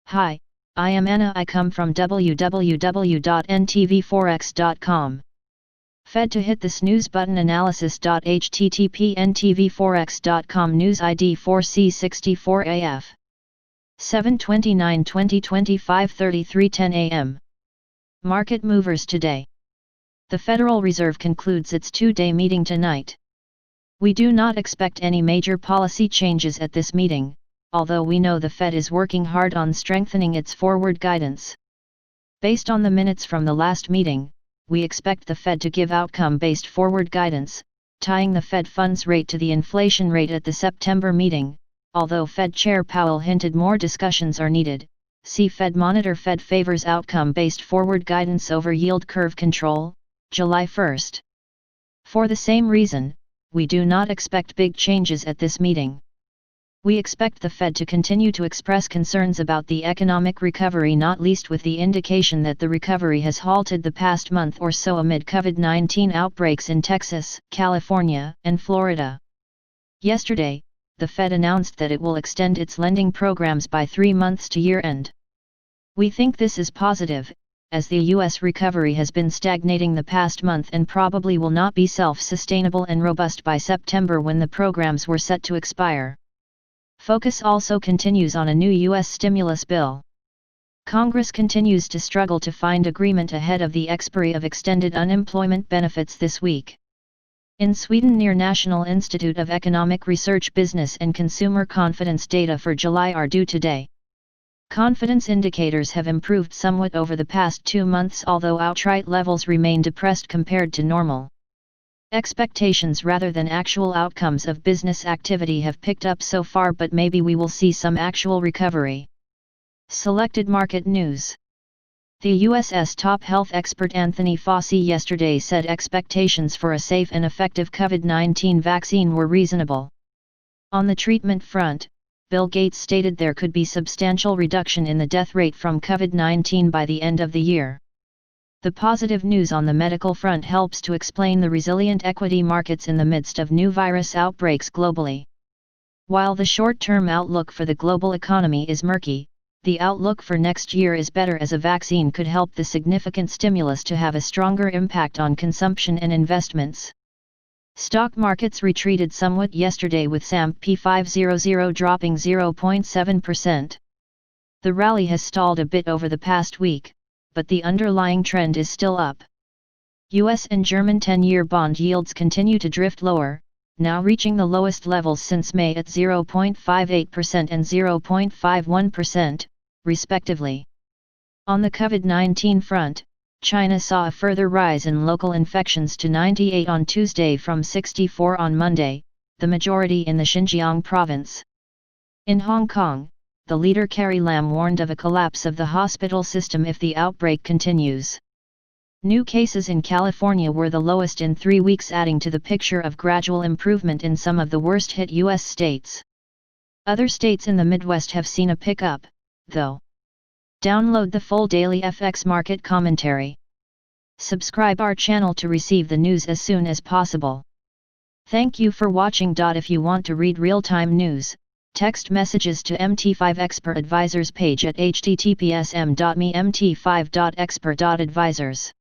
Hi, I am Anna. I come from www.ntvforex.com. Fed to hit the snooze button analysis.http ntvforex.com news ID 4C64AF 7/29/2025 33:10 a.m. Market movers today. The Federal Reserve concludes its two-day meeting tonight. We do not expect any major policy changes at this meeting, although we know the Fed is working hard on strengthening its forward guidance. Based on the minutes from the last meeting, we expect the Fed to give outcome-based forward guidance, tying the Fed funds rate to the inflation rate at the September meeting, although Fed Chair Powell hinted more discussions are needed. See Fed Monitor. Fed favors outcome-based forward guidance over yield curve control, July 1. For the same reason, we do not expect big changes at this meeting. We expect the Fed to continue to express concerns about the economic recovery, not least with the indication that the recovery has halted the past month or so amid COVID-19 outbreaks in Texas, California, and Florida. Yesterday, the Fed announced that it will extend its lending programs by 3 months to year-end. We think this is positive, as the U.S. recovery has been stagnating the past month and probably will not be self-sustainable and robust by September when the programs were set to expire. Focus also continues on a new U.S. stimulus bill. Congress continues to struggle to find agreement ahead of the expiry of extended unemployment benefits this week. In Sweden, near National Institute of Economic Research business and consumer confidence data for July are due today. Confidence indicators have improved somewhat over the past 2 months, although outright levels remain depressed compared to normal. Expectations rather than actual outcomes of business activity have picked up so far, but maybe we will see some actual recovery. Selected market news. The U.S.'s top health expert Anthony Fauci yesterday said expectations for a safe and effective COVID-19 vaccine were reasonable. On the treatment front, Bill Gates stated there could be substantial reduction in the death rate from COVID-19 by the end of the year. The positive news on the medical front helps to explain the resilient equity markets in the midst of new virus outbreaks globally. While the short-term outlook for the global economy is murky, the outlook for next year is better, as a vaccine could help the significant stimulus to have a stronger impact on consumption and investments. Stock markets retreated somewhat yesterday, with S&P 500 dropping 0.7%. The rally has stalled a bit over the past week, but the underlying trend is still up. U.S. and German 10-year bond yields continue to drift lower, now reaching the lowest levels since May at 0.58% and 0.51%, respectively. On the COVID-19 front, China saw a further rise in local infections to 98 on Tuesday from 64 on Monday, the majority in the Xinjiang province. In Hong Kong, the leader Carrie Lam warned of a collapse of the hospital system if the outbreak continues. New cases in California were the lowest in 3 weeks, adding to the picture of gradual improvement in some of the worst-hit U.S. states. Other states in the Midwest have seen a pickup, though. Download the full daily FX market commentary. Subscribe our channel to receive the news as soon as possible. Thank you for watching. If you want to read real-time news, text messages to MT5 Expert Advisors page at https://m.me/mt5.expert.advisors.